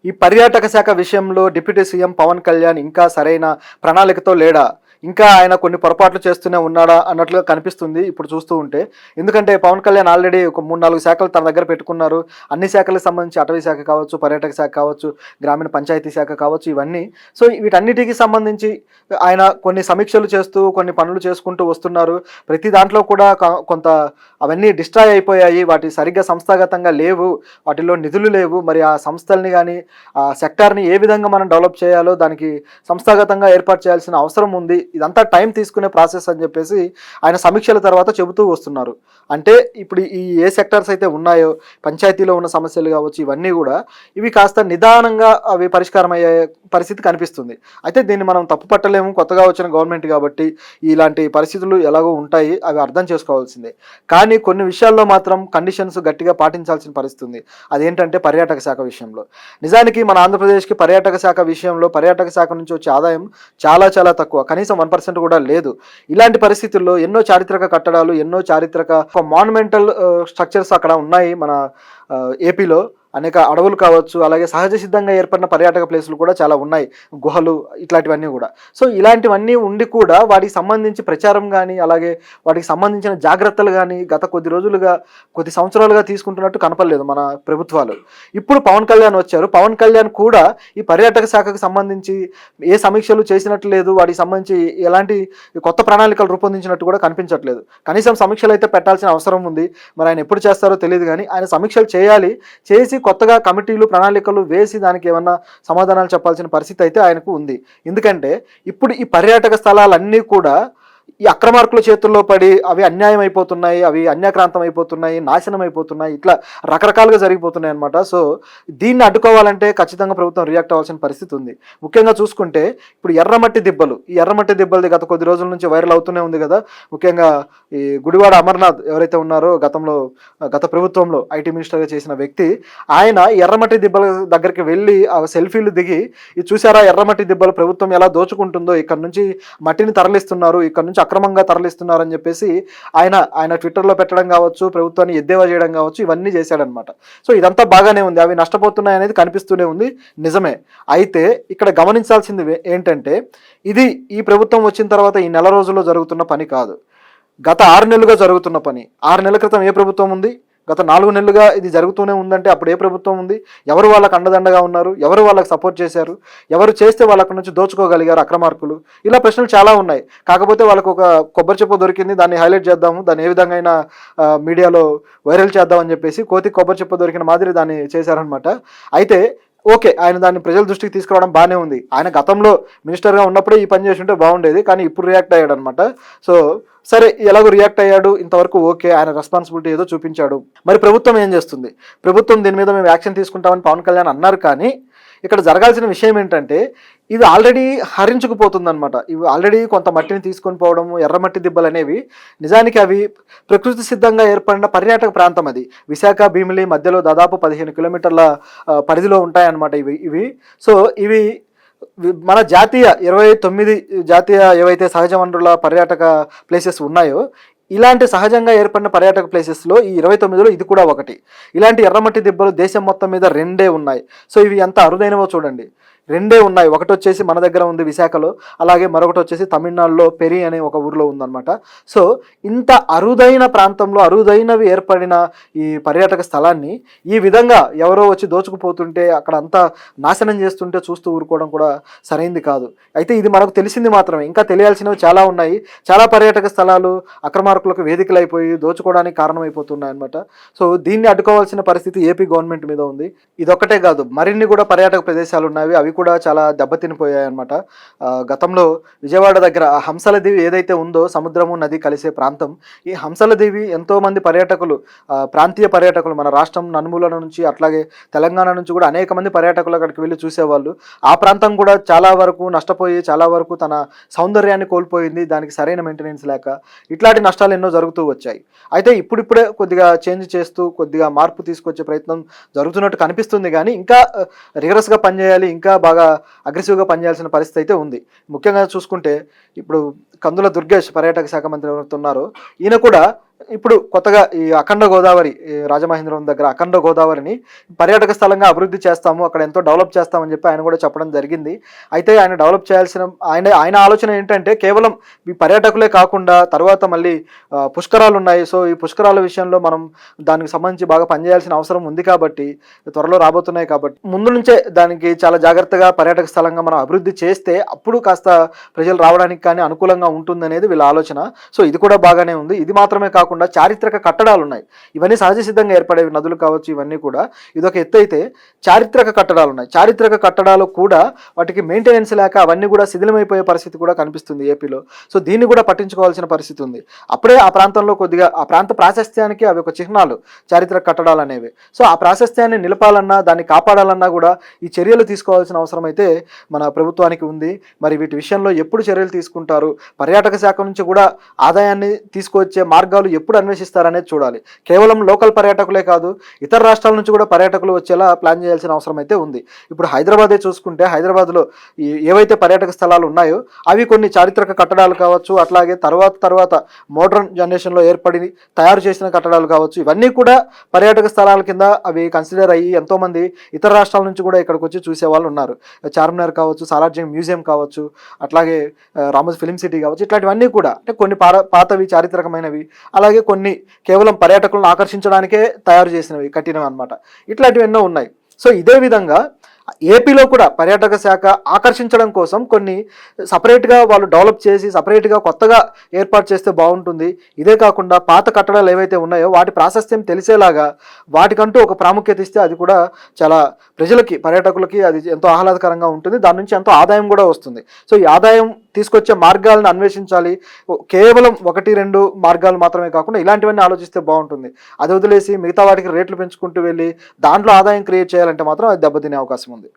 ఈ పర్యాటక శాఖ విషయంలో డిప్యూటీ సీఎం పవన్ కళ్యాణ్ ఇంకా సరైన ప్రణాళికతో లేడా? ఇంకా ఆయన కొన్ని పొరపాట్లు చేస్తూనే ఉన్నాడా అన్నట్లుగా కనిపిస్తుంది ఇప్పుడు చూస్తూ ఉంటే. ఎందుకంటే పవన్ కళ్యాణ్ ఆల్రెడీ ఒక 3, 4 శాఖలు తన దగ్గర పెట్టుకున్నారు. అన్ని శాఖలకు సంబంధించి అటవీ శాఖ కావచ్చు, పర్యాటక శాఖ కావచ్చు, గ్రామీణ పంచాయతీ శాఖ కావచ్చు, ఇవన్నీ. సో వీటన్నిటికి సంబంధించి ఆయన కొన్ని సమీక్షలు చేస్తూ కొన్ని పనులు చేసుకుంటూ వస్తున్నారు. ప్రతి దాంట్లో కూడా కొంత అవన్నీ డిస్ట్రాయ్ అయిపోయాయి. వాటి సరిగ్గా సంస్థాగతంగా లేవు, వాటిలో నిధులు లేవు. మరి ఆ సంస్థల్ని కానీ ఆ సెక్టార్ని ఏ విధంగా మనం డెవలప్ చేయాలో దానికి సంస్థాగతంగా ఏర్పాటు చేయాల్సిన అవసరం ఉంది. ఇదంతా టైం తీసుకునే ప్రాసెస్ అని చెప్పేసి ఆయన సమీక్షల తర్వాత చెబుతూ వస్తున్నారు. అంటే ఇప్పుడు ఈ ఏ సెక్టార్స్ అయితే ఉన్నాయో, పంచాయతీలో ఉన్న సమస్యలు కావచ్చు, ఇవన్నీ కూడా ఇవి కాస్త నిదానంగా అవి పరిష్కారం అయ్యే పరిస్థితి కనిపిస్తుంది. అయితే దీన్ని మనం తప్పు పట్టలేము, కొత్తగా వచ్చిన గవర్నమెంట్ కాబట్టి ఇలాంటి పరిస్థితులు ఎలాగో ఉంటాయి, అవి అర్థం చేసుకోవాల్సిందే. కానీ కొన్ని విషయాల్లో మాత్రం కండిషన్స్ గట్టిగా పాటించాల్సిన పరిస్థితి ఉంది. అదేంటంటే పర్యాటక శాఖ విషయంలో. నిజానికి మన ఆంధ్రప్రదేశ్కి పర్యాటక శాఖ విషయంలో పర్యాటక శాఖ నుంచి వచ్చే ఆదాయం చాలా చాలా తక్కువ, కనీసం 1% కూడా లేదు. ఇలాంటి పరిస్థితుల్లో ఎన్నో చారిత్రక కట్టడాలు, ఎన్నో చారిత్రక మాన్యుమెంటల్ స్ట్రక్చర్స్ అక్కడ ఉన్నాయి. మన ఏపీలో అనేక అడవులు కావచ్చు, అలాగే సహజ సిద్ధంగా ఏర్పడిన పర్యాటక ప్లేసులు కూడా చాలా ఉన్నాయి, గుహలు, ఇట్లాంటివన్నీ కూడా. సో ఇలాంటివన్నీ ఉండి కూడా వాటికి సంబంధించి ప్రచారం కానీ, అలాగే వాటికి సంబంధించిన జాగ్రత్తలు కానీ గత కొద్ది సంవత్సరాలుగా తీసుకుంటున్నట్టు కనపడలేదు మన ప్రభుత్వాలు. ఇప్పుడు పవన్ కళ్యాణ్ వచ్చారు. పవన్ కళ్యాణ్ కూడా ఈ పర్యాటక శాఖకు సంబంధించి ఏ సమీక్షలు చేసినట్టు లేదు, వాటికి సంబంధించి ఎలాంటి కొత్త ప్రణాళికలు రూపొందించినట్టు కూడా కనిపించట్లేదు. కనీసం సమీక్షలు అయితే పెట్టాల్సిన అవసరం ఉంది. మరి ఆయన ఎప్పుడు చేస్తారో తెలియదు, కానీ ఆయన సమీక్షలు చేయాలి. చేసి కొత్తగా కమిటీలు, ప్రణాళికలు వేసి దానికి ఏమన్నా సమాధానాలు చెప్పాల్సిన పరిస్థితి అయితే ఆయనకు ఉంది. ఎందుకంటే ఇప్పుడు ఈ పర్యాటక స్థలాలన్నీ కూడా ఈ అక్రమార్కుల చేతుల్లో పడి అవి అన్యాయం అయిపోతున్నాయి, అవి అన్యాక్రాంతం అయిపోతున్నాయి, నాశనం అయిపోతున్నాయి, ఇట్లా రకరకాలుగా జరిగిపోతున్నాయి అనమాట. సో దీన్ని అడ్డుకోవాలంటే ఖచ్చితంగా ప్రభుత్వం రియాక్ట్ అవ్వాల్సిన పరిస్థితి ఉంది. ముఖ్యంగా చూసుకుంటే ఇప్పుడు ఎర్రమట్టి దిబ్బలు, ఈ ఎర్రమట్టి దిబ్బలది గత కొద్ది రోజుల నుంచి వైరల్ అవుతూనే ఉంది కదా. ముఖ్యంగా ఈ గుడివాడ అమర్నాథ్ ఎవరైతే ఉన్నారో గత ప్రభుత్వంలో ఐటీ మినిస్టర్గా చేసిన వ్యక్తి, ఆయన ఎర్రమట్టి దిబ్బల దగ్గరికి వెళ్ళి ఆ సెల్ఫీలు దిగి, ఇది చూసారా ఎర్రమట్టి దిబ్బలు ప్రభుత్వం ఎలా దోచుకుంటుందో, ఇక్కడ నుంచి మట్టిని తరలిస్తున్నారు, ఇక్కడ నుంచి అక్రమంగా తరలిస్తున్నారని చెప్పేసి ఆయన ట్విట్టర్లో పెట్టడం కావచ్చు, ప్రభుత్వాన్ని ఎద్దేవా చేయడం కావచ్చు, ఇవన్నీ చేశాడనమాట. సో ఇదంతా బాగానే ఉంది, అవి నష్టపోతున్నాయి అనేది కనిపిస్తూనే ఉంది, నిజమే. అయితే ఇక్కడ గమనించాల్సింది ఏంటంటే ఇది ఈ ప్రభుత్వం వచ్చిన తర్వాత ఈ నెల రోజుల్లో జరుగుతున్న పని కాదు, గత 6 నెలలుగా జరుగుతున్న పని. 6 నెలల క్రితం ఏ ప్రభుత్వం ఉంది? గత 4 నెలలుగా ఇది జరుగుతూనే ఉందంటే అప్పుడు ఏ ప్రభుత్వం ఉంది? ఎవరు వాళ్ళకు అండదండగా ఉన్నారు? ఎవరు వాళ్ళకి సపోర్ట్ చేశారు? ఎవరు చేస్తే వాళ్ళకు నుంచి దోచుకోగలిగారు అక్రమార్కులు? ఇలా ప్రశ్నలు చాలా ఉన్నాయి. కాకపోతే వాళ్ళకు ఒక కొబ్బరి చెప్పు దొరికింది, దాన్ని హైలైట్ చేద్దాము, దాన్ని ఏ విధంగా అయినా మీడియాలో వైరల్ చేద్దామని చెప్పేసి కోతి కొబ్బరి చెప్పు దొరికిన మాదిరి దాన్ని చేశారనమాట. అయితే ఓకే, ఆయన దాన్ని ప్రజల దృష్టికి తీసుకురావడం బాగానే ఉంది. ఆయన గతంలో మినిస్టర్గా ఉన్నప్పుడే ఈ పని చేసి ఉంటే బాగుండేది, కానీ ఇప్పుడు రియాక్ట్ అయ్యాడు అనమాట. సో సరే, ఎలాగో రియాక్ట్ అయ్యాడు, ఇంతవరకు ఓకే, ఆయన రెస్పాన్సిబిలిటీ ఏదో చూపించాడు. మరి ప్రభుత్వం ఏం చేస్తుంది? ప్రభుత్వం దీని మీద మేము యాక్షన్ తీసుకుంటామని పవన్ కళ్యాణ్ అన్నారు, కానీ ఇక్కడ జరగాల్సిన విషయం ఏంటంటే ఇది ఆల్రెడీ హరించుకుపోతుంది అనమాట. ఇవి ఆల్రెడీ కొంత మట్టిని తీసుకొని పోవడము, ఎర్రమట్టి దిబ్బలు అనేవి నిజానికి అవి ప్రకృతి సిద్ధంగా ఏర్పడిన పర్యాటక ప్రాంతం. అది విశాఖ భీమిలి మధ్యలో దాదాపు 15 కిలోమీటర్ల పరిధిలో ఉంటాయన్నమాట ఇవి. సో ఇవి మన 29 జాతీయ ఏవైతే సహజ వనరుల పర్యాటక ప్లేసెస్ ఉన్నాయో, ఇలాంటి సహజంగా ఏర్పడిన పర్యాటక ప్లేసెస్లో ఈ 29లో ఇది కూడా ఒకటి. ఇలాంటి ఎర్రమట్టి దిబ్బలు దేశం మొత్తం మీద 2 ఉన్నాయి. సో ఇవి ఎంత అరుదైనవో చూడండి, 2 ఉన్నాయి. ఒకటి వచ్చేసి మన దగ్గర ఉంది విశాఖలో, అలాగే మరొకటి వచ్చేసి తమిళనాడులో పెరి అనే ఒక ఊరిలో ఉందన్నమాట. సో ఇంత అరుదైన ప్రాంతంలో అరుదైనవి ఏర్పడిన ఈ పర్యాటక స్థలాన్ని ఈ విధంగా ఎవరో వచ్చి దోచుకుపోతుంటే, అక్కడ అంతా నాశనం చేస్తుంటే చూస్తూ ఊరుకోవడం కూడా సరైంది కాదు. అయితే ఇది మనకు తెలిసింది మాత్రమే, ఇంకా తెలియాల్సినవి చాలా ఉన్నాయి. చాలా పర్యాటక స్థలాలు అక్రమార్కులకు వేదికలు అయిపోయి దోచుకోవడానికి కారణమైపోతున్నాయి అనమాట. సో దీన్ని అడ్డుకోవాల్సిన పరిస్థితి ఏపీ గవర్నమెంట్ మీద ఉంది. ఇదొక్కటే కాదు, మరిన్ని కూడా పర్యాటక ప్రదేశాలు ఉన్నాయి, అవి కూడా చాలా దెబ్బతినిపోయాయి అనమాట. గతంలో విజయవాడ దగ్గర హంసల దీవి ఏదైతే ఉందో, సముద్రము నది కలిసే ప్రాంతం, ఈ హంసల దీవి ఎంతోమంది పర్యాటకులు, ప్రాంతీయ పర్యాటకులు, మన రాష్ట్రం నలుమూలల నుంచి అట్లాగే తెలంగాణ నుంచి కూడా అనేక మంది పర్యాటకులు అక్కడికి వెళ్ళి చూసేవాళ్ళు. ఆ ప్రాంతం కూడా చాలా వరకు నష్టపోయి, చాలా వరకు తన సౌందర్యాన్ని కోల్పోయింది, దానికి సరైన మెయింటెనెన్స్ లేక. ఇట్లాంటి నష్టాలు ఎన్నో జరుగుతూ వచ్చాయి. అయితే ఇప్పుడిప్పుడే కొద్దిగా చేంజ్ చేస్తూ కొద్దిగా మార్పు తీసుకొచ్చే ప్రయత్నం జరుగుతున్నట్టు కనిపిస్తుంది, కానీ ఇంకా రిగరస్గా పనిచేయాలి, ఇంకా బాగా అగ్రెసివ్గా పనిచేయాల్సిన పరిస్థితి అయితే ఉంది. ముఖ్యంగా చూసుకుంటే ఇప్పుడు కందుల దుర్గేష్ పర్యాటక శాఖ మంత్రి ఎవరైతే ఉన్నారో, ఈయన కూడా ఇప్పుడు కొత్తగా ఈ అఖండ గోదావరి రాజమహేంద్రవరం దగ్గర అఖండ గోదావరిని పర్యాటక స్థలంగా అభివృద్ధి చేస్తాము, అక్కడ ఎంతో డెవలప్ చేస్తామని చెప్పి ఆయన కూడా చెప్పడం జరిగింది. అయితే ఆయన డెవలప్ చేయాల్సిన ఆయన ఆలోచన ఏంటంటే కేవలం ఈ పర్యాటకులే కాకుండా తర్వాత మళ్ళీ పుష్కరాలు ఉన్నాయి. సో ఈ పుష్కరాల విషయంలో మనం దానికి సంబంధించి బాగా పనిచేయాల్సిన అవసరం ఉంది కాబట్టి, త్వరలో రాబోతున్నాయి కాబట్టి ముందు నుంచే దానికి చాలా జాగ్రత్తగా పర్యాటక స్థలంగా మనం అభివృద్ధి చేస్తే అప్పుడు కాస్త ప్రజలు రావడానికి కానీ అనుకూలంగా ఉంటుందనేది వీళ్ళ ఆలోచన. సో ఇది కూడా బాగానే ఉంది. ఇది మాత్రమే కాకుండా చారిత్రక కట్టడాలు ఉన్నాయి. ఇవన్నీ సహజ సిద్ధంగా ఏర్పడేవి, నదులు కావచ్చు, ఇవన్నీ కూడా. ఇదొక ఎత్తు అయితే చారిత్రక కట్టడాలు ఉన్నాయి. చారిత్రక కట్టడాలు కూడా వాటికి మెయింటెనెన్స్ లేక అవన్నీ కూడా శిథిలమైపోయే పరిస్థితి కూడా కనిపిస్తుంది ఏపీలో. సో దీన్ని కూడా పట్టించుకోవాల్సిన పరిస్థితి ఉంది. అప్పుడే ఆ ప్రాంతంలో కొద్దిగా ఆ ప్రాంత ప్రాశస్త్యానికి అవి ఒక చిహ్నాలు, చారిత్రక కట్టడాలు అనేవి. సో ఆ ప్రాశస్త్యాన్ని నిలపాలన్నా, దాన్ని కాపాడాలన్నా కూడా ఈ చర్యలు తీసుకోవాల్సిన అవసరం అయితే మన ప్రభుత్వానికి ఉంది. మరి వీటి విషయంలో ఎప్పుడు చర్యలు తీసుకుంటారు, పర్యాటక శాఖ నుంచి కూడా ఆదాయాన్ని తీసుకొచ్చే మార్గాలు ఎప్పుడు అన్వేషిస్తారనేది చూడాలి. కేవలం లోకల్ పర్యాటకులే కాదు, ఇతర రాష్ట్రాల నుంచి కూడా పర్యాటకులు వచ్చేలా ప్లాన్ చేయాల్సిన అవసరం అయితే ఉంది. ఇప్పుడు హైదరాబాదే చూసుకుంటే, హైదరాబాద్లో ఏవైతే పర్యాటక స్థలాలు ఉన్నాయో అవి కొన్ని చారిత్రక కట్టడాలు కావచ్చు, అట్లాగే తర్వాత మోడర్న్ జనరేషన్లో ఏర్పడి తయారు చేసిన కట్టడాలు కావచ్చు, ఇవన్నీ కూడా పర్యాటక స్థలాల కింద అవి కన్సిడర్ అయ్యి ఎంతోమంది ఇతర రాష్ట్రాల నుంచి కూడా ఇక్కడికి వచ్చి చూసే వాళ్ళు ఉన్నారు. చార్మినార్ కావచ్చు, సాలార్జంగ్ మ్యూజియం కావచ్చు, అట్లాగే రామోజీ ఫిలిం సిటీ కావచ్చు, ఇట్లాంటివన్నీ కూడా అంటే కొన్ని పాతవి చారిత్రకమైనవి, అలాగే కొన్ని కేవలం పర్యాటకులను ఆకర్షించడానికే తయారు చేసినవి, కట్టినవి అనమాట. ఇట్లాంటివి ఎన్నో ఉన్నాయి. సో ఇదే విధంగా ఏపీలో కూడా పర్యాటక శాఖ ఆకర్షించడం కోసం కొన్ని సపరేట్గా వాళ్ళు డెవలప్ చేసి సపరేట్గా కొత్తగా ఏర్పాటు చేస్తే బాగుంటుంది. ఇదే కాకుండా పాత కట్టడాలు ఏవైతే ఉన్నాయో వాటి ప్రాశస్త్యం తెలిసేలాగా వాటికంటూ ఒక ప్రాముఖ్యత ఇస్తే అది కూడా చాలా ప్రజలకి, పర్యాటకులకి అది ఎంతో ఆహ్లాదకరంగా ఉంటుంది. దాని నుంచి ఎంతో ఆదాయం కూడా వస్తుంది. సో ఈ ఆదాయం తీసుకొచ్చే మార్గాలను అన్వేషించాలి. కేవలం 1-2 మార్గాలు మాత్రమే కాకుండా ఇలాంటివన్నీ ఆలోచిస్తే బాగుంటుంది. అది వదిలేసి మిగతా వాటికి రేట్లు పెంచుకుంటూ వెళ్ళి దాంట్లో ఆదాయం క్రియేట్ చేయాలంటే మాత్రం అది దెబ్బతినే అవకాశం ఉంది.